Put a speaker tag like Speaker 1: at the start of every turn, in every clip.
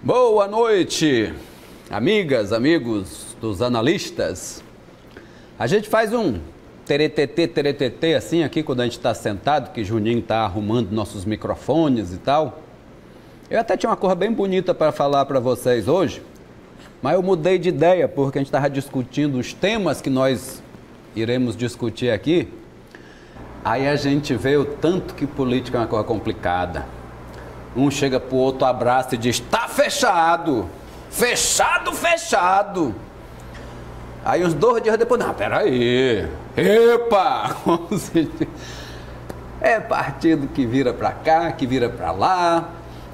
Speaker 1: Boa noite, amigas, amigos dos analistas. A gente faz um teretetê assim aqui quando a gente está sentado, que Juninho está arrumando nossos microfones e tal. Eu até tinha uma coisa bem bonita para falar para vocês hoje, mas eu mudei de ideia porque a gente estava discutindo os temas que nós iremos discutir aqui. Aí a gente vê o tanto que política é uma coisa complicada. Um chega pro outro, abraça e diz, tá fechado, fechado. Aí uns 2 dias depois, não, peraí, epa, é partido que vira pra cá, que vira pra lá,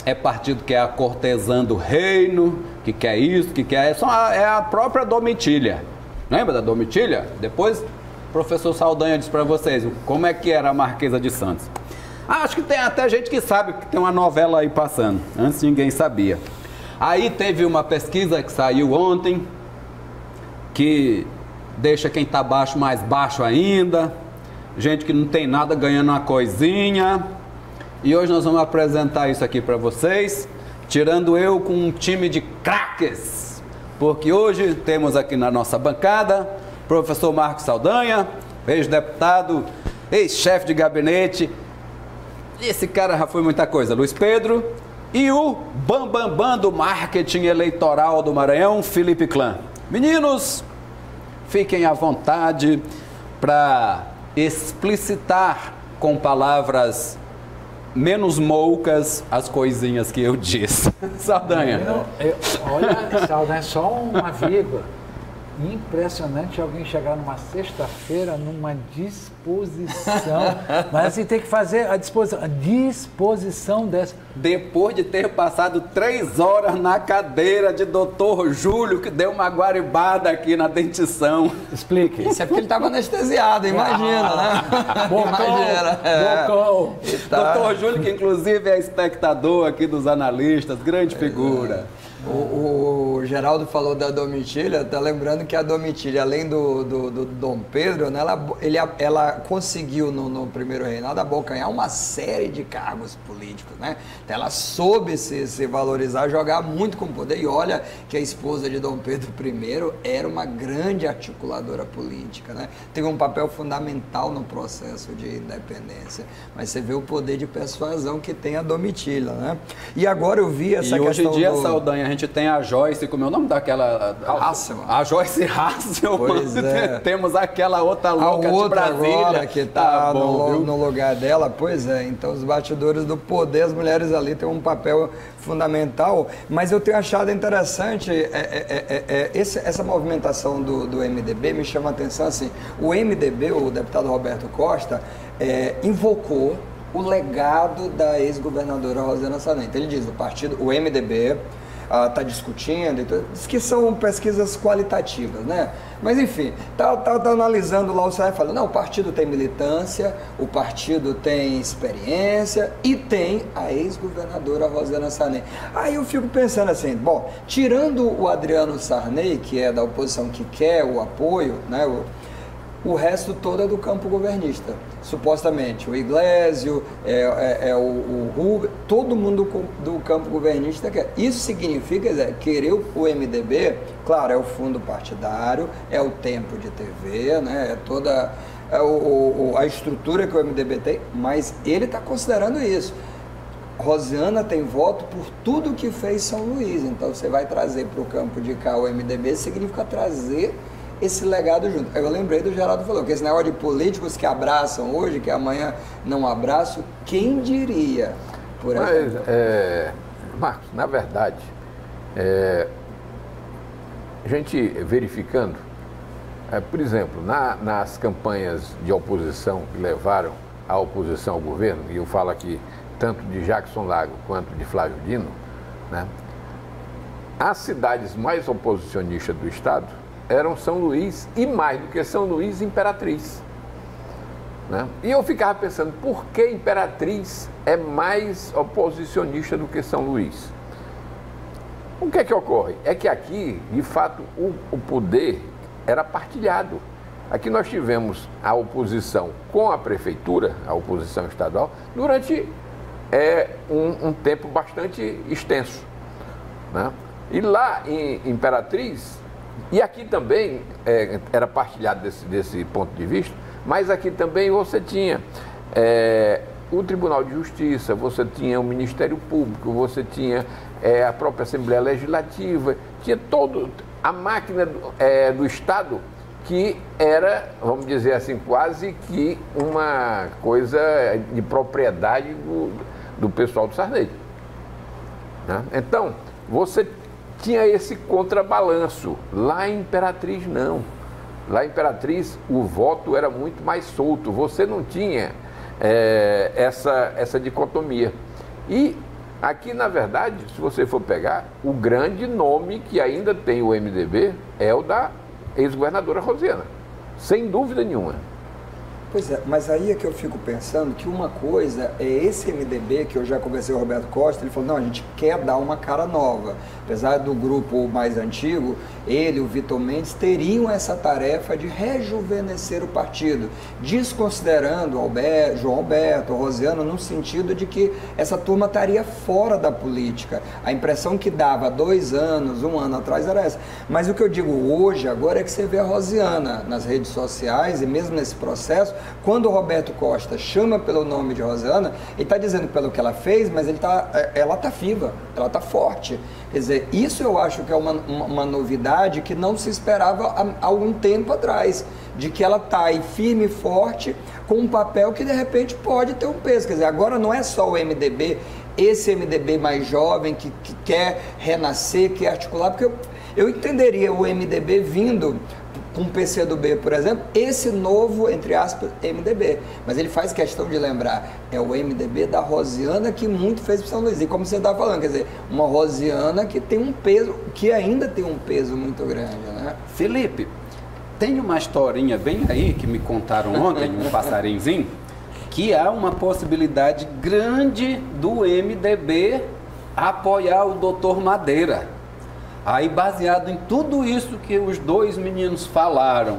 Speaker 1: é partido que é a cortesã do reino, que quer isso, que quer... É a própria Domitília. Lembra da Domitília? Depois o professor Saldanha disse pra vocês como é que era a Marquesa de Santos. Acho que tem até gente que sabe que tem uma novela aí passando. Antes ninguém sabia. Aí teve uma pesquisa que saiu ontem, que deixa quem está baixo mais baixo ainda. Gente que não tem nada ganhando uma coisinha. E hoje nós vamos apresentar isso aqui para vocês, tirando eu com um time de craques. Porque hoje temos aqui na nossa bancada professor Marcos Saldanha, ex-deputado, ex-chefe de gabinete. Esse cara já foi muita coisa, Luiz Pedro, e o bambambam do marketing eleitoral do Maranhão, Felipe Clã. Meninos, fiquem à vontade para explicitar com palavras menos moucas as coisinhas que eu disse. Saldanha.
Speaker 2: Olha, Saldanha, só uma vírgula. Impressionante alguém chegar numa sexta-feira numa disposição, mas assim tem que fazer a disposição dessa.
Speaker 1: Depois de ter passado 3 horas na cadeira de doutor Júlio, que deu uma guaribada aqui na dentição.
Speaker 2: Explique.
Speaker 3: Isso é porque ele estava anestesiado, imagina, né?
Speaker 2: Bocão.
Speaker 1: Doutor Júlio, que inclusive é espectador aqui dos analistas, grande figura.
Speaker 3: O Geraldo falou da Domitília, tá lembrando que a Domitília, além do Dom Pedro, né, ela conseguiu no primeiro reinado abocanhar uma série de cargos políticos, né? Então ela soube se valorizar, jogar muito com poder, e olha que a esposa de Dom Pedro I era uma grande articuladora política, né? Teve um papel fundamental no processo de independência, mas você vê o poder de persuasão que tem a Domitília, né? E agora eu vi essa questão.
Speaker 1: E hoje em dia, Saldanha, a gente tem a Joyce, como é o nome daquela? A Joyce Hasselman.
Speaker 3: Pois é.
Speaker 1: Temos aquela outra louca de Brasília.
Speaker 3: Agora que está no lugar dela. Pois é, então os bastidores do poder, as mulheres ali têm um papel fundamental, mas eu tenho achado interessante essa movimentação do MDB, me chama a atenção assim, o MDB, o deputado Roberto Costa, invocou o legado da ex-governadora Rosiana Sarney. Ele diz, o MDB está discutindo, diz que são pesquisas qualitativas, né? Mas enfim, tá analisando lá o Sarney e fala, não, o partido tem militância, o partido tem experiência e tem a ex-governadora Rosiana Sarney. Aí eu fico pensando assim, bom, tirando o Adriano Sarney, que é da oposição, que quer o apoio, né? O resto todo é do campo governista, supostamente. O Iglesio, o Rubens, todo mundo do campo governista quer. Isso significa querer o MDB, claro, é o fundo partidário, é o tempo de TV, né, é toda a estrutura que o MDB tem, mas ele está considerando isso. Rosiana tem voto por tudo que fez São Luís, então você vai trazer para o campo de cá o MDB, significa trazer esse legado junto. Eu lembrei do Geraldo falou que esse negócio de políticos que abraçam hoje, que amanhã não abraçam, quem diria?
Speaker 4: Mas, Marcos, na verdade, a gente verificando, por exemplo, nas campanhas de oposição que levaram a oposição ao governo, e eu falo aqui tanto de Jackson Lago quanto de Flávio Dino, né, as cidades mais oposicionistas do estado eram São Luís e, mais do que São Luís, Imperatriz. Né? E eu ficava pensando, por que Imperatriz é mais oposicionista do que São Luís? O que é que ocorre? É que aqui, de fato, o poder era partilhado. Aqui nós tivemos a oposição com a prefeitura, a oposição estadual, durante um tempo bastante extenso. né? E lá em Imperatriz, e aqui também era partilhado desse ponto de vista, mas aqui também você tinha o Tribunal de Justiça, você tinha o Ministério Público, você tinha a própria Assembleia Legislativa, tinha toda a máquina do Estado, que era, vamos dizer assim, quase que uma coisa de propriedade do pessoal do Sarney, né? Então, você tinha esse contrabalanço. Lá em Imperatriz, não. Lá em Imperatriz, o voto era muito mais solto. Você não tinha essa dicotomia. E aqui, na verdade, se você for pegar, o grande nome que ainda tem o MDB é o da ex-governadora Rosiana, sem dúvida nenhuma.
Speaker 3: Pois é, mas aí é que eu fico pensando que uma coisa é esse MDB, que eu já conversei com o Roberto Costa, ele falou, não, a gente quer dar uma cara nova. Apesar do grupo mais antigo, ele e o Vitor Mendes teriam essa tarefa de rejuvenescer o partido, desconsiderando João Alberto, Rosiana, no sentido de que essa turma estaria fora da política. A impressão que dava 2 anos, 1 ano atrás era essa. Mas o que eu digo hoje, agora, é que você vê a Rosiana nas redes sociais e mesmo nesse processo, quando o Roberto Costa chama pelo nome de Rosiana, ele está dizendo pelo que ela fez, mas ela está viva, ela está forte. Quer dizer, isso eu acho que é uma novidade que não se esperava há algum tempo atrás, de que ela está aí firme e forte, com um papel que de repente pode ter um peso. Quer dizer, agora não é só o MDB, esse MDB mais jovem que quer renascer, quer articular, porque eu entenderia o MDB vindo com o PCdoB, por exemplo, esse novo, entre aspas, MDB. Mas ele faz questão de lembrar, é o MDB da Rosiana que muito fez para São Luís. E como você está falando, quer dizer, uma Rosiana que tem um peso, que ainda tem um peso muito grande, né?
Speaker 1: Felipe, tem uma historinha bem aí que me contaram ontem, um passarinzinho, que há uma possibilidade grande do MDB apoiar o doutor Madeira. Aí, baseado em tudo isso que os 2 meninos falaram,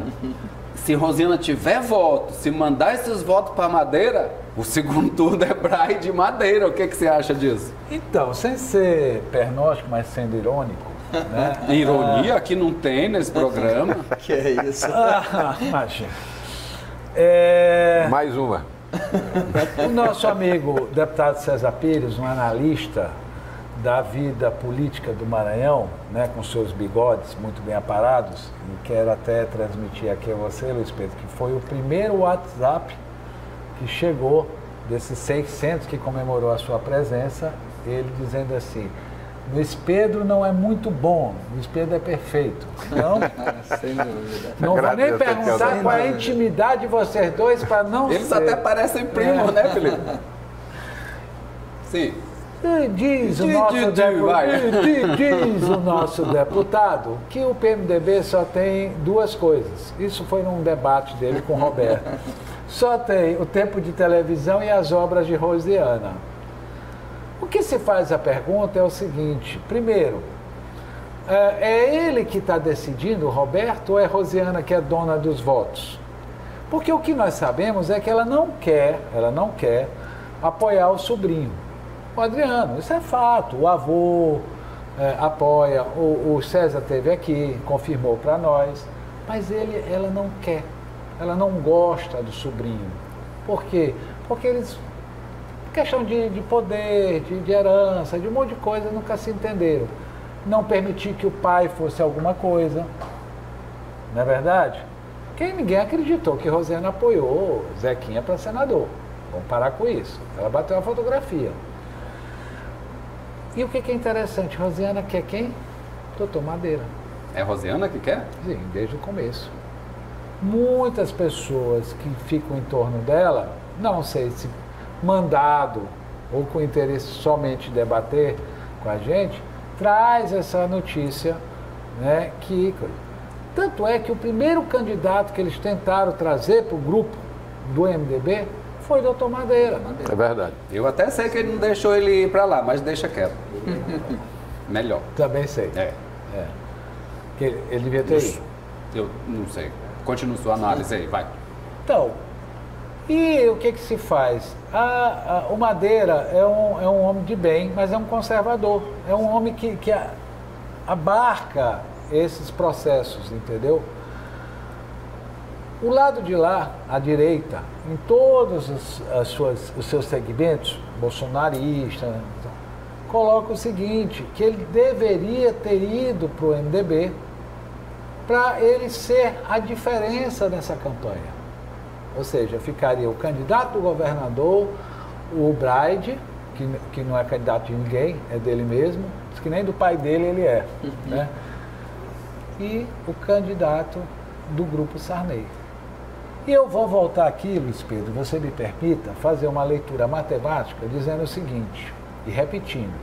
Speaker 1: se Rosiana tiver voto, se mandar esses votos para Madeira, o segundo turno é Braille de Madeira. O que você acha disso?
Speaker 2: Então, sem ser pernóstico, mas sendo irônico, né?
Speaker 1: Ironia aqui não tem nesse programa.
Speaker 3: Que é isso?
Speaker 2: Imagina.
Speaker 4: Mais uma.
Speaker 2: O nosso amigo deputado César Pires, um analista da vida política do Maranhão, né, com seus bigodes muito bem aparados, e quero até transmitir aqui a você, Luiz Pedro, que foi o primeiro WhatsApp que chegou desses 600 que comemorou a sua presença, ele dizendo assim, Luiz Pedro não é muito bom, Luiz Pedro é perfeito. Então,
Speaker 3: sem dúvida.
Speaker 2: Não vou nem perguntar qual é a intimidade de vocês dois para não
Speaker 1: Eles
Speaker 2: ser...
Speaker 1: até parecem primos, né, Felipe? Sim.
Speaker 2: Diz o nosso deputado que o PMDB só tem 2 coisas. Isso foi num debate dele com o Roberto. Só tem o tempo de televisão e as obras de Rosiana. O que se faz a pergunta é o seguinte: primeiro, é ele que está decidindo, o Roberto, ou é Rosiana que é dona dos votos? Porque o que nós sabemos é que ela não quer apoiar o sobrinho, o Adriano. Isso é fato. O avô apoia, o César esteve aqui, confirmou para nós, mas ela não quer, ela não gosta do sobrinho. Por quê? Porque eles, questão de poder, de herança, de um monte de coisa, nunca se entenderam. Não permitir que o pai fosse alguma coisa, não é verdade? Porque ninguém acreditou que Rosiana apoiou Zequinha para senador. Vamos parar com isso. Ela bateu a fotografia. E o que é interessante, Rosiana quer quem? Doutor Madeira.
Speaker 1: É Rosiana que quer?
Speaker 2: Sim, desde o começo. Muitas pessoas que ficam em torno dela, não sei se mandado ou com interesse somente de debater com a gente, traz essa notícia, né, que... Tanto é que o primeiro candidato que eles tentaram trazer para o grupo do MDB foi o doutor Madeira.
Speaker 4: É verdade.
Speaker 1: Eu até sei que ele não deixou ele ir para lá, mas deixa quieto. Melhor.
Speaker 2: Também sei. Que ele devia ter ido.
Speaker 1: Eu não sei. Continua sua análise aí, vai.
Speaker 2: Então, e o que se faz? O Madeira é um homem de bem, mas é um conservador. É um homem que abarca esses processos, entendeu? O lado de lá, a direita, em todos os seus segmentos, bolsonarista, coloca o seguinte, que ele deveria ter ido para o MDB para ele ser a diferença nessa campanha. Ou seja, ficaria o candidato do governador, o Braide, que não é candidato de ninguém, é dele mesmo, que nem do pai dele ele é, né? E o candidato do Grupo Sarney. E eu vou voltar aqui, Luiz Pedro, você me permita, fazer uma leitura matemática dizendo o seguinte, e repetindo,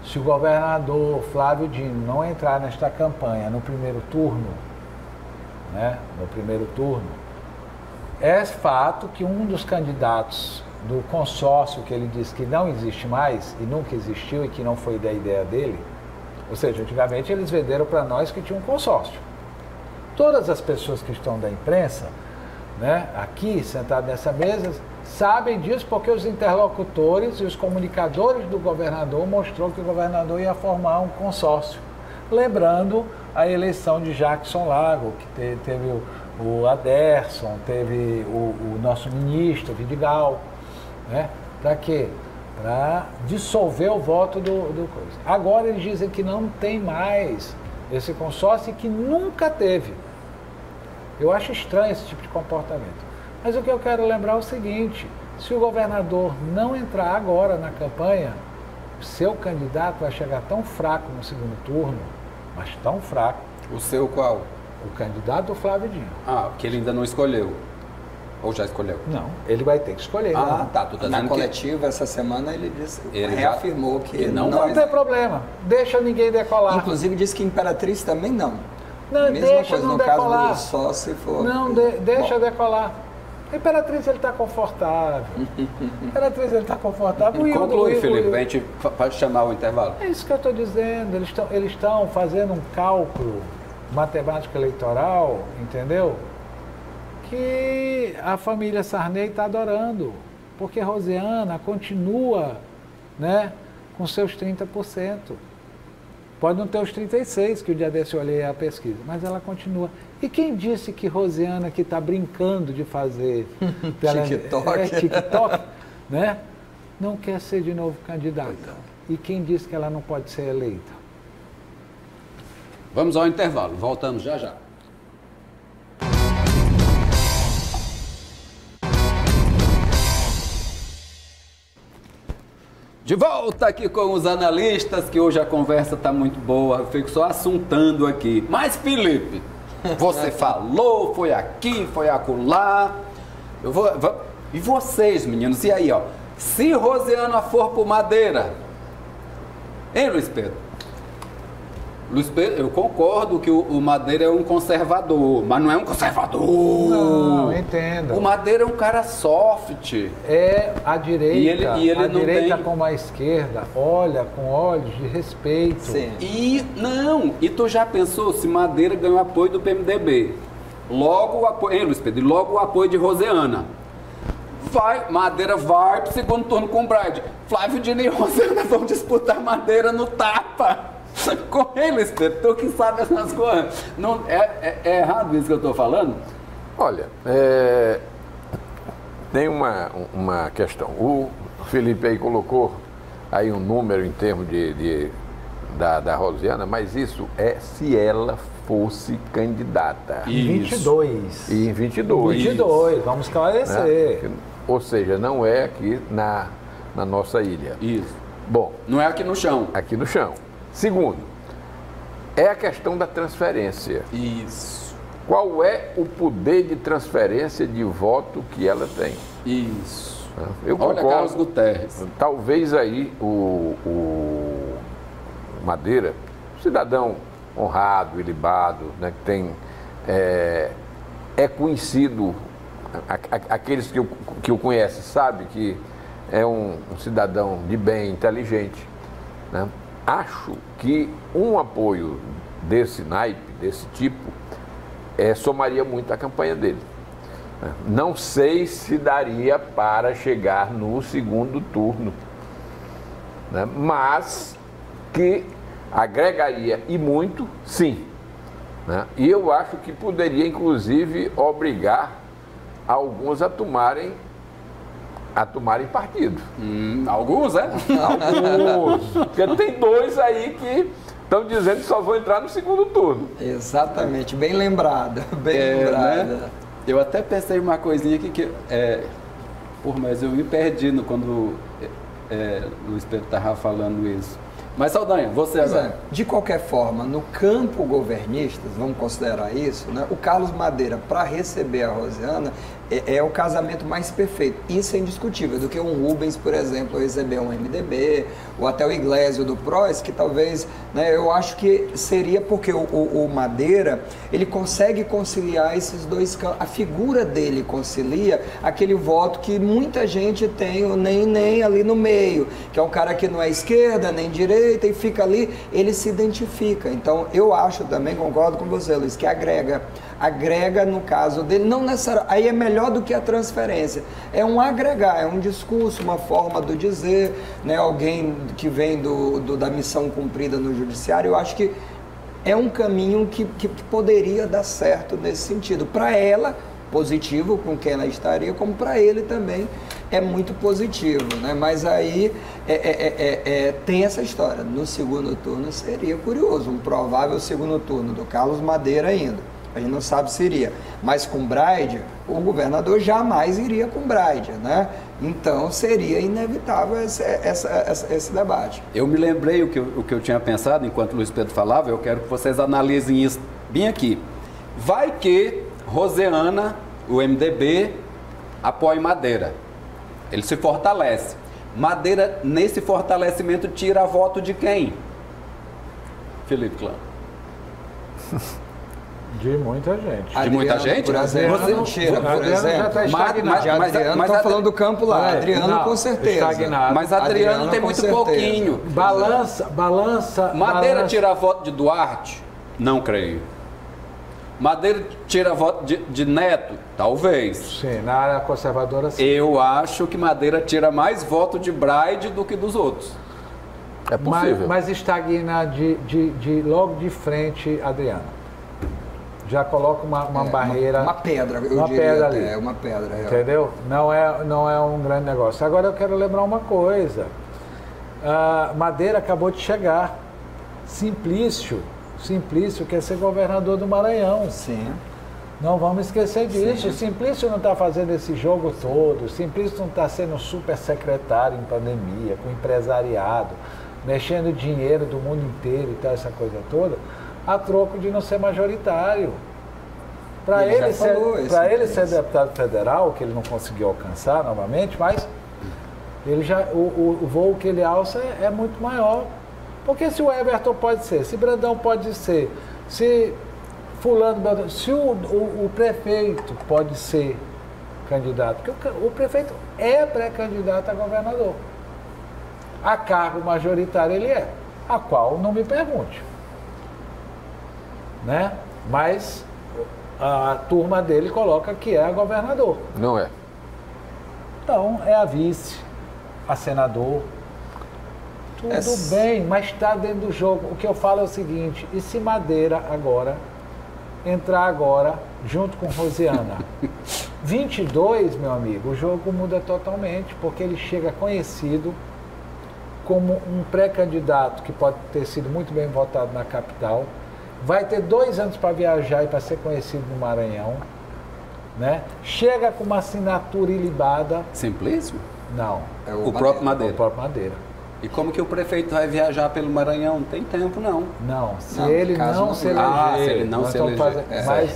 Speaker 2: se o governador Flávio Dino não entrar nesta campanha no primeiro turno, né, é fato que um dos candidatos do consórcio que ele diz que não existe mais e nunca existiu e que não foi da ideia dele, ou seja, antigamente eles venderam para nós que tinha um consórcio. Todas as pessoas que estão da imprensa, né, aqui sentadas nessa mesa, sabem disso porque os interlocutores e os comunicadores do governador mostrou que o governador ia formar um consórcio. Lembrando a eleição de Jackson Lago, que teve o Aderson, teve o nosso ministro, Vidigal, né? Para quê? Para dissolver o voto do coisa. Agora eles dizem que não tem mais esse consórcio e que nunca teve. Eu acho estranho esse tipo de comportamento. Mas o que eu quero lembrar é o seguinte, se o governador não entrar agora na campanha, o seu candidato vai chegar tão fraco no segundo turno, mas tão fraco.
Speaker 1: O seu qual?
Speaker 2: O candidato do Flávio Dino.
Speaker 1: Ah, que ele ainda não escolheu. Ou já escolheu?
Speaker 2: Não, ele vai ter que escolher.
Speaker 3: Ah,
Speaker 1: tá. Tu tá
Speaker 3: na
Speaker 1: dizendo
Speaker 3: coletiva essa semana ele disse,
Speaker 1: ele
Speaker 3: reafirmou que
Speaker 1: não
Speaker 2: Não tem problema, deixa ninguém decolar.
Speaker 3: Inclusive disse que Imperatriz também não.
Speaker 2: Não,
Speaker 3: Mesma
Speaker 2: deixa
Speaker 3: coisa
Speaker 2: não
Speaker 3: no
Speaker 2: decolar.
Speaker 3: caso do só se for.
Speaker 2: Não, deixa decolar. A Imperatriz ele está confortável. A Imperatriz ele está confortável.
Speaker 1: Conclui, Felipe, a gente pode chamar o intervalo.
Speaker 2: É isso que eu estou dizendo. Eles estão fazendo um cálculo matemático eleitoral, entendeu? Que a família Sarney está adorando. Porque Rosiana continua, né, com seus 30%. Pode não ter os 36%, que o dia desse eu olhei a pesquisa, mas ela continua. E quem disse que Rosiana, que está brincando de fazer TikTok, né, não quer ser de novo candidata? E quem disse que ela não pode ser eleita?
Speaker 1: Vamos ao intervalo, voltamos já já. De volta aqui com os analistas, que hoje a conversa está muito boa, eu fico só assuntando aqui. Mas, Felipe, você falou, foi aqui, foi acolá. E vocês, meninos, e aí, ó? Se Rosiana for por Madeira, hein, Luiz Pedro? Luiz Pedro, eu concordo que o Madeira é um conservador, mas não é um conservador.
Speaker 2: Não, entendo.
Speaker 1: O Madeira é um cara soft.
Speaker 2: É a direita,
Speaker 1: e ele
Speaker 2: a
Speaker 1: não
Speaker 2: direita
Speaker 1: tem...
Speaker 2: como a esquerda, olha com olhos de respeito.
Speaker 3: Sim.
Speaker 1: E tu já pensou se Madeira ganhou apoio do PMDB? Logo o apoio, hein, Luiz Pedro? Logo o apoio de Rosiana. Madeira vai pro segundo turno com o Braide. Flávio Dino e Rosiana vão disputar Madeira no tapa. Corre, Luiz Pedro, tu que sabe essas coisas. Não, é errado isso que eu estou falando?
Speaker 4: Olha, tem uma questão. O Felipe aí colocou aí um número em termos da Rosiana, mas isso é se ela fosse candidata.
Speaker 2: Em 22.
Speaker 4: E em 22.
Speaker 2: 22, vamos esclarecer.
Speaker 4: Né? Ou seja, não é aqui na nossa ilha.
Speaker 1: Isso.
Speaker 4: Bom.
Speaker 1: Não é aqui no chão.
Speaker 4: Aqui no chão. Segundo, é a questão da transferência.
Speaker 1: Isso.
Speaker 4: Qual é o poder de transferência de voto que ela tem?
Speaker 1: Isso.
Speaker 4: Eu concordo.
Speaker 1: Olha, Carlos Guterres.
Speaker 4: Talvez aí o Madeira, cidadão honrado, ilibado, né, que tem, é conhecido, aqueles que o conhecem sabem que é um cidadão de bem, inteligente, né? Acho que um apoio desse naipe, desse tipo, somaria muito à campanha dele. Não sei se daria para chegar no segundo turno, né? Mas que agregaria e muito, sim. Né? E eu acho que poderia, inclusive, obrigar alguns a tomarem partido.
Speaker 1: Alguns, é?
Speaker 4: Alguns. Porque tem 2 aí que estão dizendo que só vão entrar no segundo turno.
Speaker 3: Exatamente, bem lembrada, bem lembrada.
Speaker 1: Né? Eu até pensei uma coisinha aqui mas eu me perdi quando o Luiz Pedro estava falando isso. Mas, Saldanha, você agora.
Speaker 3: De qualquer forma, no campo governista, vamos considerar isso, né? O Carlos Madeira, para receber a Rosiana, é o casamento mais perfeito. Isso é indiscutível, do que um Rubens, por exemplo, receber um MDB, ou até o Iglesias do PROS, que talvez, né, eu acho que seria porque o Madeira, ele consegue conciliar esses dois campos. A figura dele concilia aquele voto que muita gente tem nem ali no meio, que é um cara que não é esquerda, nem direita, e fica ali, ele se identifica. Então, eu acho também, concordo com você, Luiz, que agrega no caso dele, não necessariamente, aí é melhor do que a transferência, é um agregar, é um discurso, uma forma do dizer, né, alguém que vem da missão cumprida no judiciário. Eu acho que é um caminho que poderia dar certo nesse sentido, para ela, positivo com quem ela estaria, como para ele também é muito positivo, né? Mas aí tem essa história, no segundo turno seria curioso, um provável segundo turno do Carlos Madeira ainda. A gente não sabe se iria, mas com Braide, o governador jamais iria com Braide, né? Então seria inevitável esse debate.
Speaker 1: Eu me lembrei o que eu tinha pensado enquanto o Luiz Pedro falava, eu quero que vocês analisem isso bem aqui. Vai que Rosiana, o MDB, apoia Madeira, ele se fortalece. Madeira, nesse fortalecimento, tira voto de quem? Felipe Clã.
Speaker 2: De muita gente.
Speaker 1: De muita gente?
Speaker 3: Por exemplo,
Speaker 1: Você
Speaker 3: tira, por exemplo.
Speaker 1: Mas
Speaker 3: falando do campo lá. Adriano,
Speaker 2: não,
Speaker 3: com certeza.
Speaker 2: Estagnado.
Speaker 1: Mas Adriano tem muito pouquinho.
Speaker 2: Balança.
Speaker 1: Madeira tira voto de Duarte? Não creio. Madeira tira voto de Neto? Talvez.
Speaker 2: Sim, na área conservadora, sim.
Speaker 1: Eu acho que Madeira tira mais voto de Braide do que dos outros.
Speaker 4: É possível.
Speaker 2: Mas estagna logo de frente, Adriano. Já coloca uma barreira.
Speaker 3: Uma pedra, eu
Speaker 2: uma
Speaker 3: diria
Speaker 2: pedra
Speaker 3: até,
Speaker 2: ali.
Speaker 3: é uma pedra.
Speaker 2: Entendeu? Não é um grande negócio. Agora eu quero lembrar uma coisa. Madeira acabou de chegar. Simplício quer ser governador do Maranhão.
Speaker 3: Sim.
Speaker 2: Não vamos esquecer disso.
Speaker 3: Sim.
Speaker 2: Simplício não está fazendo esse jogo todo. Simplício não está sendo super secretário em pandemia, com empresariado, mexendo dinheiro do mundo inteiro e tal, essa coisa toda, a troco de não ser majoritário. Para ele ser deputado federal, que ele não conseguiu alcançar novamente, mas ele o voo que ele alça é muito maior. Porque se o Everton pode ser, se Brandão pode ser, se fulano, se o prefeito pode ser candidato, porque o prefeito é pré-candidato a governador. A cargo majoritário ele é, a qual não me pergunte. Né? Mas a turma dele coloca que é a governador.
Speaker 4: Não é.
Speaker 2: Então é a vice, a senador. Tudo bem, mas está dentro do jogo. O que eu falo é o seguinte, e se Madeira entrar agora, junto com Rosiana? 22, meu amigo, o jogo muda totalmente, porque ele chega conhecido como um pré-candidato que pode ter sido muito bem votado na capital, vai ter 2 anos para viajar e para ser conhecido no Maranhão, né? Chega com uma assinatura ilibada.
Speaker 1: Simplício?
Speaker 2: Não.
Speaker 1: É o próprio Madeira.
Speaker 2: O próprio Madeira.
Speaker 1: E como que o prefeito vai viajar pelo Maranhão? Não tem tempo, não.
Speaker 2: Não, se ele não se eleger.
Speaker 1: Se ele não se eleger.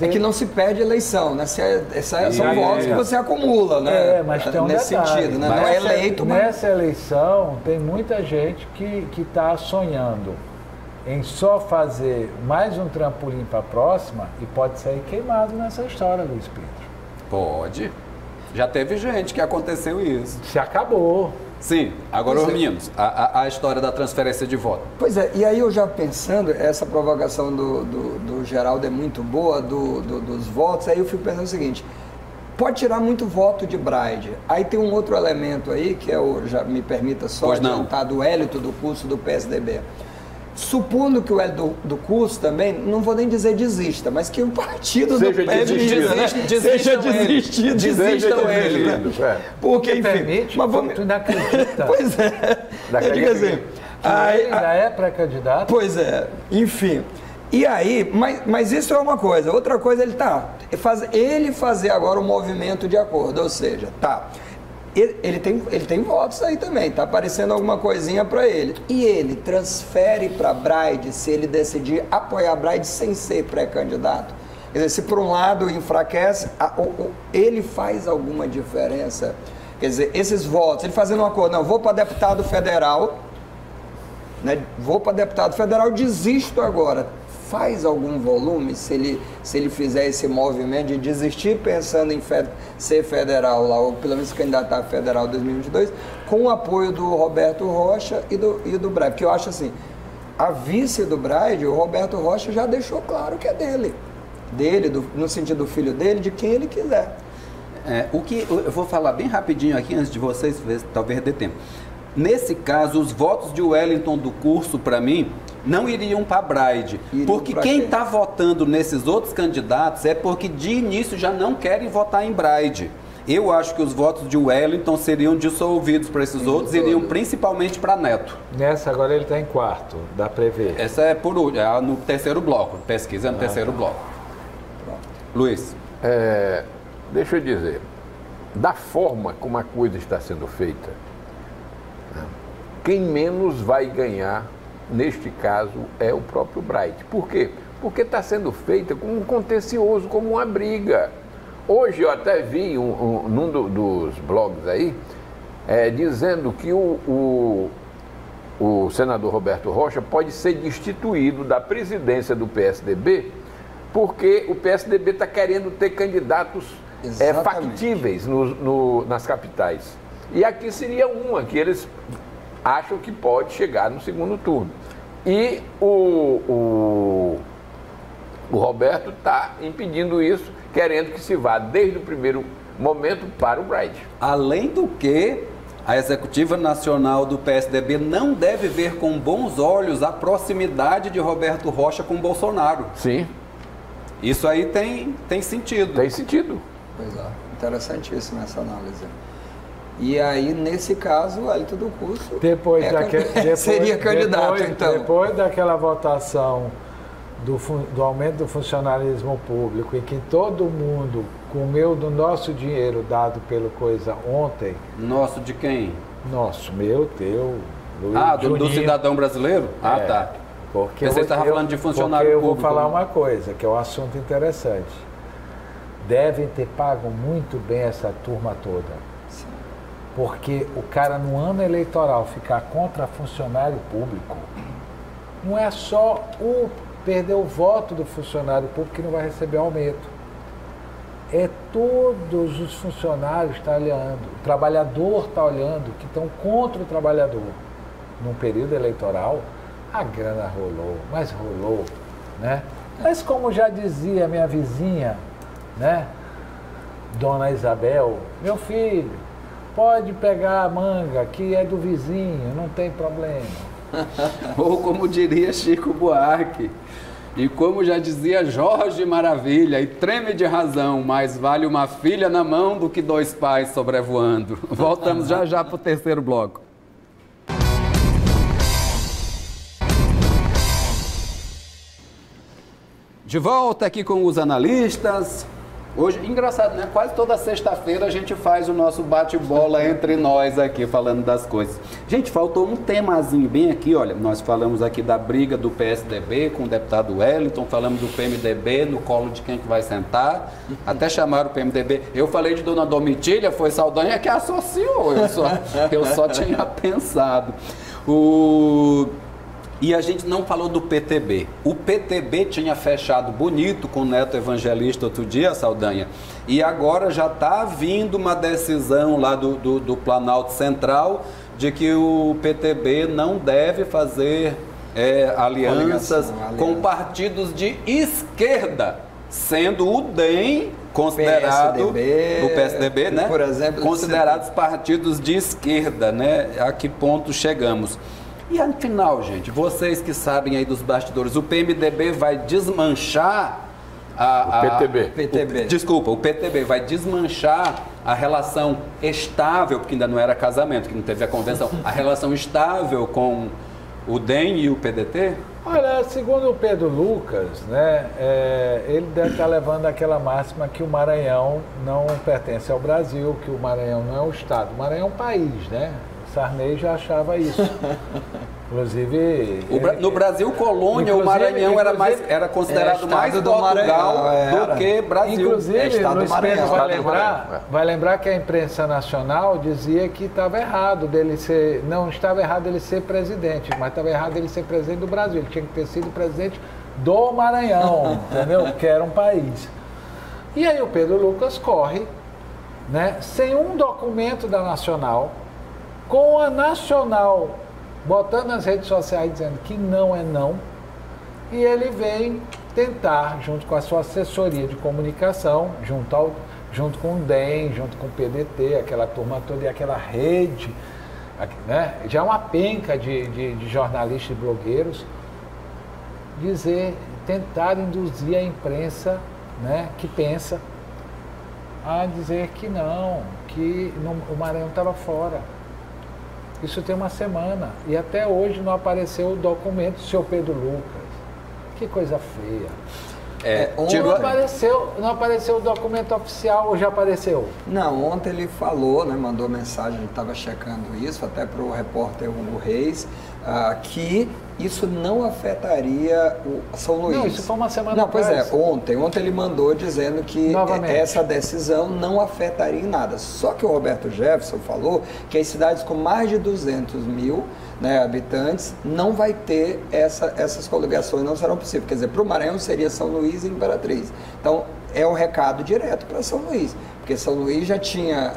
Speaker 3: É que não se perde eleição, né? São votos que você acumula, né?
Speaker 2: Mas tem um
Speaker 3: nesse
Speaker 2: detalhe,
Speaker 3: sentido, né? Não é eleito, mas...
Speaker 2: Nessa eleição, tem muita gente que está sonhando em só fazer mais um trampolim para a próxima e pode sair queimado nessa história, Luiz Pedro.
Speaker 1: Pode. Já teve gente que aconteceu isso.
Speaker 2: Se acabou.
Speaker 1: Sim, agora os meninos, a história da transferência de voto.
Speaker 3: Pois é, e aí eu já pensando, essa provocação do Geraldo é muito boa, dos votos, aí eu fico pensando o seguinte, pode tirar muito voto de Braide. Aí tem um outro elemento aí, que já me permita só adiantar, do Hélito, do curso do PSDB. supondo que o Hélio do Curso também, não vou nem dizer desista, mas que o partido
Speaker 4: seja
Speaker 3: do PMDB seja desistido.
Speaker 1: Desistam ele.
Speaker 3: Né? Porque, enfim...
Speaker 2: Permite,
Speaker 3: mas vamos...
Speaker 2: tu não acredita.
Speaker 3: Pois é. Eu digo assim...
Speaker 2: Ele ainda é pré-candidato?
Speaker 3: Pois é. Enfim... E aí, mas isso é uma coisa. Outra coisa, ele fazer agora um movimento de acordo, ou seja, ele tem votos aí também, tá aparecendo alguma coisinha para ele. E ele transfere para Braide se ele decidir apoiar Braide sem ser pré-candidato. Quer dizer, se por um lado enfraquece, ele faz alguma diferença. Quer dizer, esses votos, ele fazendo um acordo, não, vou para deputado federal, né, desisto agora. Faz algum volume se ele fizer esse movimento de desistir pensando em ser federal lá, ou pelo menos se candidatar a federal 2022, com o apoio do Roberto Rocha e do Braide. Porque eu acho assim, a vice do Braide, o Roberto Rocha já deixou claro que é dele, no sentido do filho dele, de quem ele quiser.
Speaker 1: O que eu vou falar bem rapidinho aqui, antes de vocês, talvez dê tempo. Nesse caso, os votos de Wellington do Curso, para mim, não iriam para Braide. Porque quem está votando nesses outros candidatos é porque de início já não querem votar em Braide. Eu acho que os votos de Wellington seriam dissolvidos para esses outros, iriam principalmente para Neto.
Speaker 2: Nessa agora ele está em quarto, dá para ver.
Speaker 1: Essa é no terceiro bloco, pesquisa no terceiro bloco. Pronto. Luiz.
Speaker 4: Deixa eu dizer, da forma como a coisa está sendo feita, quem menos vai ganhar, neste caso, é o próprio Braide. Por quê? Porque está sendo feita como um contencioso, como uma briga. Hoje eu até vi num dos blogs aí, dizendo que o senador Roberto Rocha pode ser destituído da presidência do PSDB, porque o PSDB está querendo ter candidatos factíveis nas capitais. E aqui seria uma que eles acham que pode chegar no segundo turno. E o Roberto está impedindo isso, querendo que se vá desde o primeiro momento para o Braide.
Speaker 1: Além do que, a Executiva Nacional do PSDB não deve ver com bons olhos a proximidade de Roberto Rocha com Bolsonaro.
Speaker 4: Sim.
Speaker 1: Isso aí tem sentido.
Speaker 4: Tem sentido.
Speaker 3: Pois é, interessantíssima essa análise. E aí, nesse caso, o Hélio do Curso seria candidato, então.
Speaker 2: Depois daquela votação do aumento do funcionalismo público, em que todo mundo comeu do nosso dinheiro dado pelo Coisa ontem...
Speaker 1: Nosso de quem?
Speaker 2: Nosso, meu, teu,
Speaker 1: do cidadão brasileiro? Tá.
Speaker 2: Porque
Speaker 1: você estava falando de funcionário público.
Speaker 2: Eu vou falar uma coisa, que é um assunto interessante. Devem ter pago muito bem essa turma toda. Porque o cara, no ano eleitoral, ficar contra funcionário público, não é só perder o voto do funcionário público que não vai receber aumento. É todos os funcionários estão olhando, o trabalhador está olhando, que estão contra o trabalhador. Num período eleitoral, a grana rolou, né? Mas como já dizia minha vizinha, né, Dona Isabel, meu filho, pode pegar a manga, que é do vizinho, não tem problema.
Speaker 1: Ou como diria Chico Buarque, e como já dizia Jorge Maravilha, e treme de razão, mais vale uma filha na mão do que dois pais sobrevoando. Voltamos já para o terceiro bloco. De volta aqui com os analistas. Hoje, engraçado, né? Quase toda sexta-feira a gente faz o nosso bate-bola entre nós aqui, falando das coisas. Gente, faltou um temazinho bem aqui, olha, nós falamos aqui da briga do PSDB com o deputado Wellington, falamos do PMDB, no colo de quem que vai sentar, até chamaram o PMDB. Eu falei de Dona Domitília, foi Saldanha que associou, eu só tinha pensado. E a gente não falou do PTB. O PTB tinha fechado bonito com o Neto Evangelista outro dia, Saldanha, e agora já está vindo uma decisão lá do Planalto Central de que o PTB não deve fazer alianças com partidos de esquerda, sendo o DEM considerado, o PSDB, né?
Speaker 3: Por exemplo,
Speaker 1: considerados partidos de esquerda, né? A que ponto chegamos? E afinal, gente, vocês que sabem aí dos bastidores, o PMDB vai desmanchar o PTB vai desmanchar a relação estável, porque ainda não era casamento, que não teve a convenção, a relação estável com o DEM e o PDT?
Speaker 2: Olha, segundo o Pedro Lucas, né, ele deve estar levando aquela máxima que o Maranhão não pertence ao Brasil, que o Maranhão não é um estado. O Maranhão é um país, né? Sarney já achava isso. Inclusive...
Speaker 1: no Brasil colônia, o Maranhão era considerado mais Portugal do que Brasil.
Speaker 2: Inclusive, Luiz Pedro vai lembrar que a imprensa nacional dizia que estava errado dele ser... Não estava errado ele ser presidente, mas estava errado ele ser presidente do Brasil. Ele tinha que ter sido presidente do Maranhão, entendeu? Que era um país. E aí o Pedro Lucas corre, né, sem um documento da Nacional, com a Nacional botando nas redes sociais dizendo que não é não, e ele vem tentar, junto com a sua assessoria de comunicação, junto com o DEM, junto com o PDT, aquela turma toda e aquela rede, né, já uma penca de jornalistas e blogueiros, tentar induzir a imprensa, né, que pensa, a dizer que não, que o Maranhão estava fora. Isso tem uma semana e até hoje não apareceu o documento do seu Pedro Lucas. Que coisa feia. Não apareceu o documento oficial ou já apareceu?
Speaker 3: Não, ontem ele falou, né, mandou mensagem, ele estava checando isso, até para o repórter Hugo Reis, que isso não afetaria o São Luís.
Speaker 2: Não, isso foi uma semana
Speaker 3: atrás. Pois é, ontem ele mandou dizendo que essa decisão não afetaria em nada. Só que o Roberto Jefferson falou que as cidades com mais de 200 mil, né, habitantes, não vai ter essas coligações, não serão possíveis. Quer dizer, para o Maranhão seria São Luís e Imperatriz. Então, é um recado direto para São Luís, porque São Luís já tinha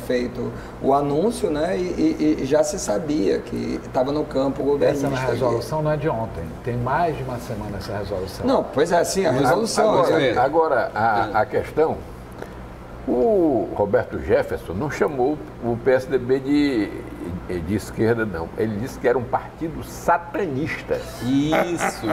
Speaker 3: feito o anúncio, né, e já se sabia que estava no campo governista.
Speaker 2: Essa resolução não é de ontem, tem mais de uma semana essa resolução.
Speaker 3: Não, pois é, sim, a resolução.
Speaker 4: Agora a questão, o Roberto Jefferson não chamou o PSDB de esquerda, não. Ele disse que era um partido satanista.
Speaker 1: Isso.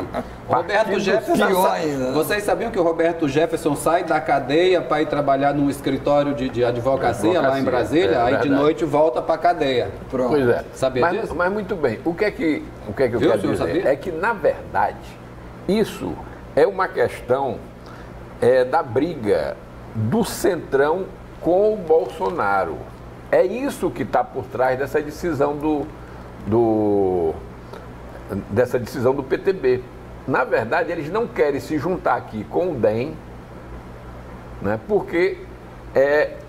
Speaker 1: Roberto Jefferson.
Speaker 3: Pior ainda.
Speaker 1: Vocês sabiam que o Roberto Jefferson sai da cadeia para ir trabalhar num escritório de advocacia lá em Brasília, aí de noite volta para a cadeia.
Speaker 4: Pronto. Pois é.
Speaker 1: Sabia disso?
Speaker 4: Mas muito bem. O que é que eu quero dizer? Sabia? É que, na verdade, isso é uma questão da briga do Centrão com o Bolsonaro. É isso que está por trás dessa decisão dessa decisão do PTB. Na verdade, eles não querem se juntar aqui com o DEM, né, porque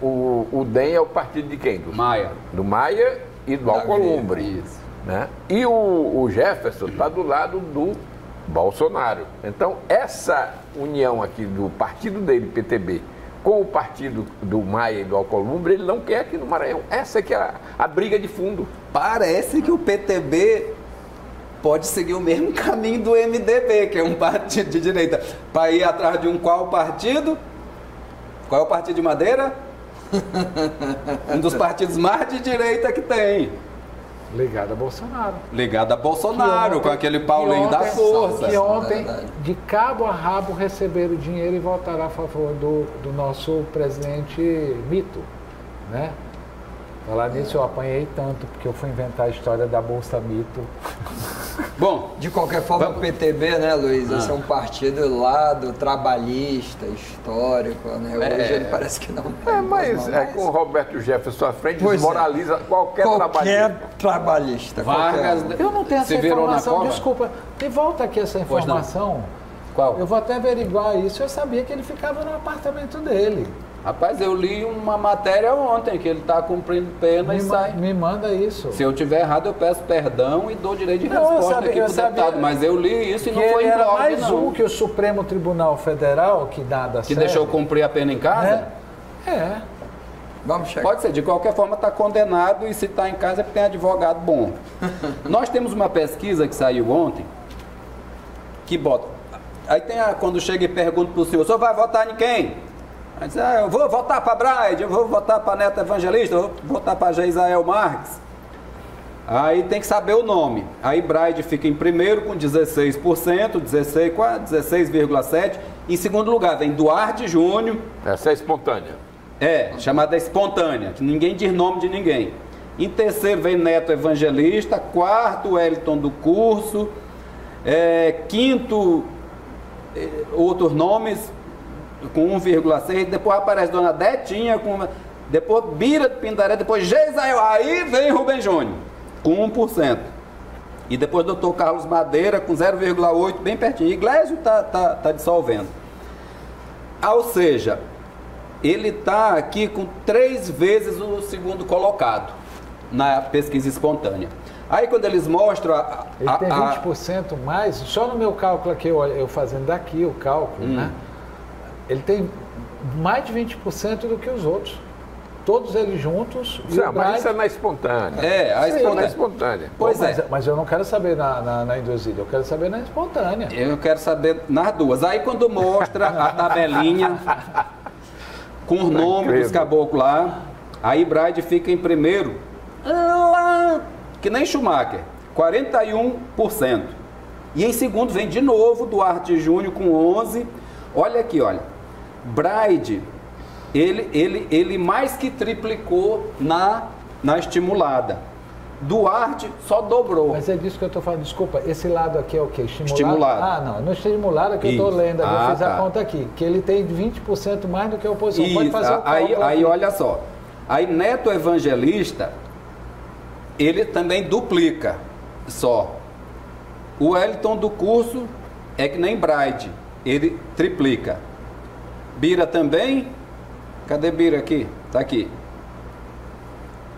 Speaker 4: o DEM é o partido de quem?
Speaker 1: Maia.
Speaker 4: Do Maia e do Alcolumbre. Isso. Né? E o Jefferson está do lado do Bolsonaro. Então, essa união aqui do partido dele, PTB, com o partido do Maia e do Alcolumbre, ele não quer aqui no Maranhão. Essa é que é a briga de fundo.
Speaker 1: Parece que o PTB pode seguir o mesmo caminho do MDB, que é um partido de direita, para ir atrás de qual partido? Qual é o partido de Madeira? Um dos partidos mais de direita que tem.
Speaker 2: Ligado a Bolsonaro.
Speaker 1: Ligado a Bolsonaro, com aquele Paulinho da Força.
Speaker 2: Que ontem, de cabo a rabo, receberam dinheiro e votaram a favor do nosso presidente Mito, né? Falar nisso, eu apanhei tanto, porque eu fui inventar a história da Bolsa Mito.
Speaker 3: Bom, de qualquer forma, o PTB, né, Luiz? Esse é um partido lá do trabalhista, histórico, né? Hoje ele parece que não tem.
Speaker 4: Mas com o Roberto Jefferson à frente, desmoraliza qualquer
Speaker 3: trabalhista.
Speaker 1: Vargas,
Speaker 2: eu não tenho essa informação, desculpa. Me volta aqui essa informação.
Speaker 1: Qual?
Speaker 2: Eu vou até averiguar isso. Eu sabia que ele ficava no apartamento dele.
Speaker 1: Rapaz, eu li uma matéria ontem que ele está cumprindo pena e sai.
Speaker 2: Me manda isso.
Speaker 1: Se eu tiver errado, eu peço perdão e dou direito de resposta aqui pro deputado. Mas eu li isso e não foi em blog, não.
Speaker 2: Mais um que o Supremo Tribunal Federal, que nada certo.
Speaker 1: Que deixou cumprir a pena em casa?
Speaker 2: É.
Speaker 3: Vamos chegar.
Speaker 1: Pode ser, de qualquer forma está condenado e se está em casa é porque tem advogado bom. Nós temos uma pesquisa que saiu ontem que bota... Aí tem quando chega e pergunta para o senhor vai votar em quem? Aí diz, eu vou votar para Braide, eu vou votar para Neto Evangelista, eu vou votar para Geisael Marques. Aí tem que saber o nome. Aí Braide fica em primeiro com 16%, 16,7%. Em segundo lugar vem Duarte Júnior.
Speaker 4: Essa é espontânea.
Speaker 1: Chamada espontânea, que ninguém diz nome de ninguém. Em terceiro vem Neto Evangelista. Quarto, Wellington do Curso. Quinto, outros nomes com 1,6%. Depois aparece Dona Detinha, depois Bira de Pindaré, depois Geisael. Aí vem Rubem Júnior, com 1%. E depois Dr. Carlos Madeira, com 0,8%, bem pertinho. Iglesias está dissolvendo. Ou seja, ele está aqui com 3 vezes o segundo colocado na pesquisa espontânea. Aí quando eles mostram...
Speaker 2: Ele tem 20% mais, só no meu cálculo aqui, eu fazendo daqui o cálculo, né? Ele tem mais de 20% do que os outros. Todos eles juntos.
Speaker 4: Mas isso é na espontânea.
Speaker 1: Na espontânea.
Speaker 2: Pois é. Mas eu não quero saber na induzida, eu quero saber na espontânea.
Speaker 1: Eu quero saber nas duas. Aí quando mostra a tabelinha com os nomes dos caboclos lá, aí Braide fica em primeiro, que nem Schumacher, 41%. E em segundo vem de novo Duarte Júnior com 11%. Olha aqui, olha. Braide, ele mais que triplicou na estimulada. Duarte só dobrou.
Speaker 2: Mas é disso que eu estou falando. Desculpa, esse lado aqui é o quê?
Speaker 1: Estimulado.
Speaker 2: Ah, não. No estimulado que eu estou lendo, eu fiz a conta aqui. Que ele tem 20% mais do que a oposição.
Speaker 1: Isso.
Speaker 2: Pode fazer o cálculo
Speaker 1: aí olha só. Aí Neto Evangelista, ele também duplica só. O Wellington do Curso é que nem Braide. Ele triplica. Bira também. Cadê Bira aqui? Tá aqui.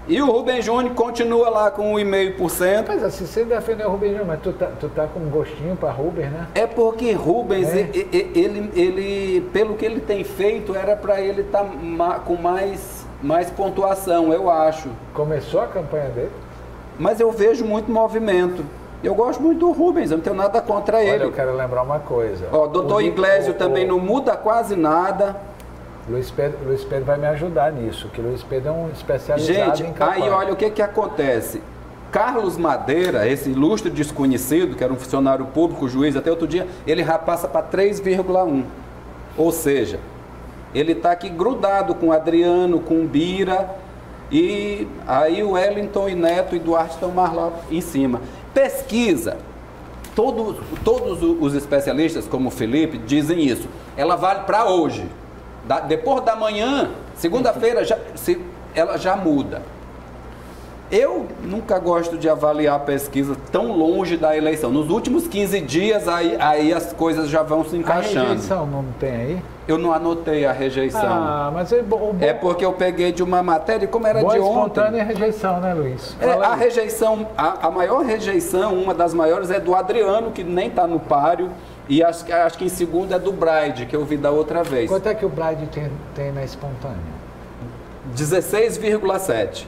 Speaker 1: E o Rubem Júnior continua lá com 1,5%.
Speaker 2: Mas assim, você defendeu o Rubem Júnior, mas tu tá com um gostinho para Rubens, né?
Speaker 1: É porque Rubens, ele, pelo que ele tem feito, era para ele estar com mais pontuação, eu acho.
Speaker 2: Começou a campanha dele?
Speaker 1: Mas eu vejo muito movimento. Eu gosto muito do Rubens, eu não tenho nada contra ele.
Speaker 2: Olha, eu quero lembrar uma coisa.
Speaker 1: Ó, doutor Iglesias também não muda quase nada.
Speaker 2: Luiz Pedro vai me ajudar nisso, que Luiz Pedro é um especializado em campanha.
Speaker 1: Aí olha o que acontece. Carlos Madeira, esse ilustre desconhecido, que era um funcionário público, juiz, até outro dia, ele já passa para 3,1. Ou seja, ele está aqui grudado com Adriano, com Bira, e aí o Wellington e Neto e Duarte estão mais lá em cima. Pesquisa. Todos os especialistas, como o Felipe, dizem isso. Ela vale para hoje. Depois da manhã, segunda-feira, ela já muda. Eu nunca gosto de avaliar a pesquisa tão longe da eleição. Nos últimos 15 dias, aí as coisas já vão se encaixando.
Speaker 2: A rejeição não tem aí?
Speaker 1: Eu não anotei a rejeição.
Speaker 2: Ah, mas é
Speaker 1: porque eu peguei de uma matéria, como era de ontem.
Speaker 2: Espontânea rejeição, né, Luiz?
Speaker 1: A rejeição, a maior rejeição, uma das maiores, é do Adriano, que nem está no páreo. E acho que em segundo é do Braide, que eu vi da outra vez.
Speaker 2: Quanto é que o Braide tem na espontânea?
Speaker 1: 16,7.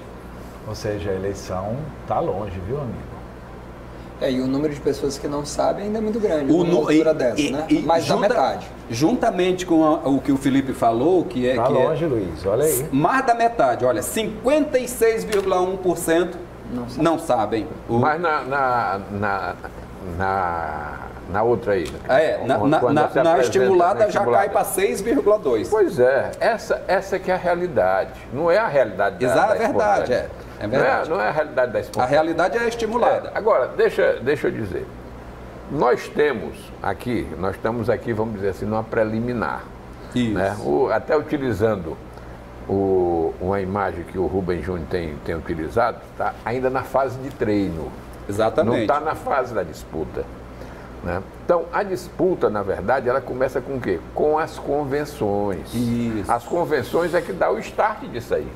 Speaker 2: Ou seja, a eleição está longe, viu, amigo?
Speaker 3: E o número de pessoas que não sabem ainda é muito grande. Uma altura dessa, né? Mais da metade.
Speaker 1: Juntamente com o que o Felipe falou, que é...
Speaker 2: Está longe, Luiz, olha aí.
Speaker 1: Mais da metade, olha, 56,1% não sabem.
Speaker 4: Mas na outra aí.
Speaker 1: Na estimulada já cai para 6,2%.
Speaker 4: Pois é, essa que é a realidade. Não é a realidade da
Speaker 1: verdade, é verdade.
Speaker 4: Não é a realidade da espontânea.
Speaker 1: A realidade é a estimulada.
Speaker 4: Agora, deixa eu dizer. Nós estamos aqui, vamos dizer assim, numa preliminar.
Speaker 1: Isso.
Speaker 4: Né? Até utilizando uma imagem que o Rubem Júnior tem utilizado, está ainda na fase de treino.
Speaker 1: Exatamente.
Speaker 4: Não está na fase da disputa. Né? Então, a disputa, na verdade, ela começa com o quê? Com as convenções.
Speaker 1: Isso.
Speaker 4: As convenções é que dá o start disso aí.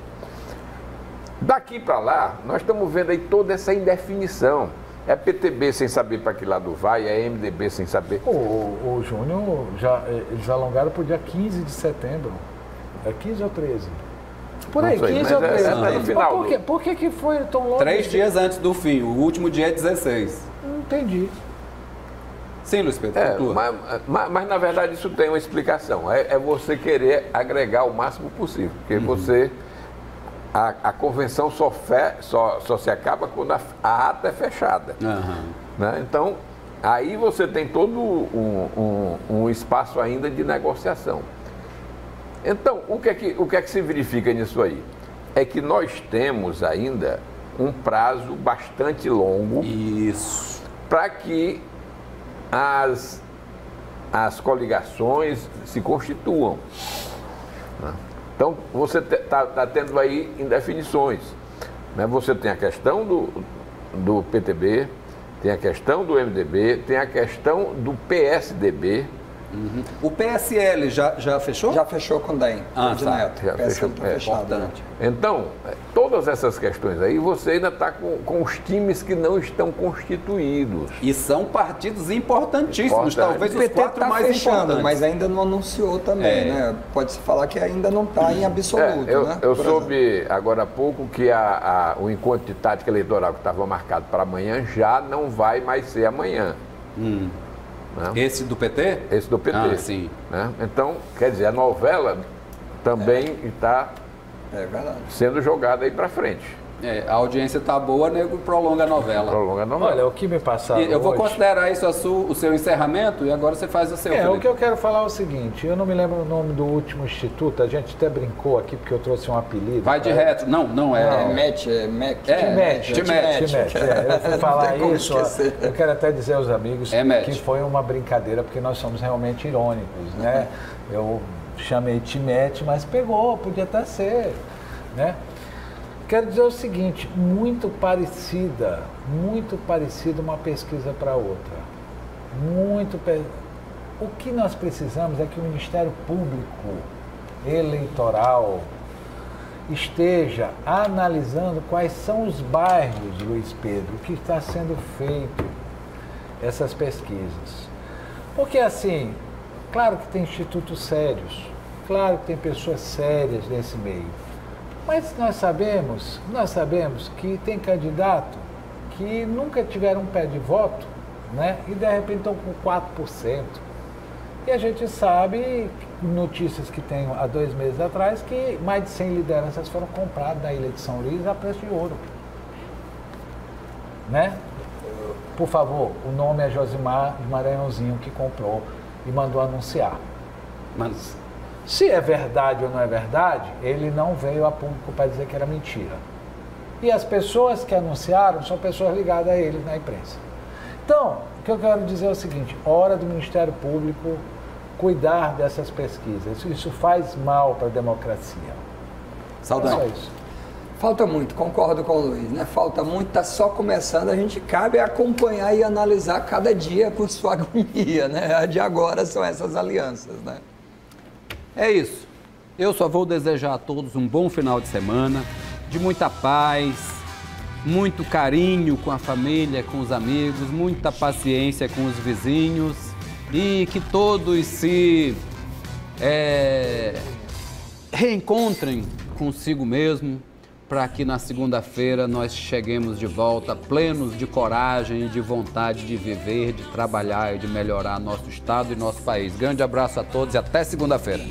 Speaker 4: Daqui para lá, nós estamos vendo aí toda essa indefinição. É PTB sem saber para que lado vai, é MDB sem saber.
Speaker 2: O Júnior, eles alongaram para o dia 15 de setembro. É 15 ou 13? Por aí, 15 ou 13.
Speaker 4: No final.
Speaker 2: Por que foi tão longe?
Speaker 1: 3 dias antes do fim, o último dia é 16.
Speaker 2: Não entendi.
Speaker 1: Sim, Luiz Pedro,
Speaker 4: mas na verdade isso tem uma explicação. É você querer agregar o máximo possível. Porque você a convenção só se acaba quando a ata é fechada. Né? Então, aí você tem todo um espaço ainda de negociação. Então, o que é que se verifica nisso aí? É que nós temos ainda um prazo bastante longo para que as coligações se constituam. Então, você está tendo aí indefinições. Né? Você tem a questão do PTB, tem a questão do MDB, tem a questão do PSDB.
Speaker 1: O PSL já fechou?
Speaker 3: Já fechou com o DEM.
Speaker 1: Tá.
Speaker 4: Já fechou.
Speaker 1: Importante.
Speaker 4: Então, todas essas questões aí, você ainda está com os times que não estão constituídos.
Speaker 1: E são partidos importantíssimos, talvez
Speaker 3: O
Speaker 1: os
Speaker 3: PT
Speaker 1: 4
Speaker 3: está
Speaker 1: mais
Speaker 3: fechando,
Speaker 1: importantes.
Speaker 3: mas ainda não anunciou também, né? Pode-se falar que ainda não está em absoluto, né?
Speaker 4: Eu soube agora há pouco que o encontro de tática eleitoral que estava marcado para amanhã já não vai mais ser amanhã. Né?
Speaker 1: Esse do PT?
Speaker 4: Esse do PT.
Speaker 1: Sim.
Speaker 4: Né? Então, quer dizer, a novela também está sendo jogada aí para frente.
Speaker 1: A audiência está boa, nego prolonga a novela.
Speaker 2: Olha, o que me passaram
Speaker 1: Eu vou
Speaker 2: hoje...
Speaker 1: considerar isso o seu encerramento e agora você faz o seu.
Speaker 2: O que eu quero falar é o seguinte, eu não me lembro o nome do último instituto, a gente até brincou aqui porque eu trouxe um apelido.
Speaker 1: Vai de reto. Não, é...
Speaker 3: MEC.
Speaker 2: Eu fui falar isso, eu quero até dizer aos amigos que foi uma brincadeira, porque nós somos realmente irônicos, né? Eu chamei Timete, mas pegou, podia até ser, né? Quero dizer o seguinte, muito parecida uma pesquisa para outra. O que nós precisamos é que o Ministério Público Eleitoral esteja analisando quais são os bairros, Luiz Pedro, que está sendo feito essas pesquisas. Porque assim, claro que tem institutos sérios, claro que tem pessoas sérias nesse meio. Mas nós sabemos que tem candidato que nunca tiveram um pé de voto, né? E de repente estão com 4%. E a gente sabe, notícias que tem há 2 meses atrás, que mais de 100 lideranças foram compradas na Ilha de São Luís a preço de ouro. Né? Por favor, o nome é Josimar Maranhãozinho, que comprou e mandou anunciar. Mas... se é verdade ou não é verdade, ele não veio a público para dizer que era mentira. E as pessoas que anunciaram são pessoas ligadas a ele na imprensa. Então, o que eu quero dizer é o seguinte, hora do Ministério Público cuidar dessas pesquisas. Isso faz mal para a democracia.
Speaker 1: Saudão.
Speaker 2: É só isso.
Speaker 3: Falta muito, concordo com o Luiz, né? Falta muito, está só começando, a gente cabe acompanhar e analisar cada dia com sua agonia, né? A de agora são essas alianças, né?
Speaker 1: É isso. Eu só vou desejar a todos um bom final de semana, de muita paz, muito carinho com a família, com os amigos, muita paciência com os vizinhos e que todos se reencontrem consigo mesmo para que na segunda-feira nós cheguemos de volta plenos de coragem e de vontade de viver, de trabalhar e de melhorar nosso estado e nosso país. Grande abraço a todos e até segunda-feira.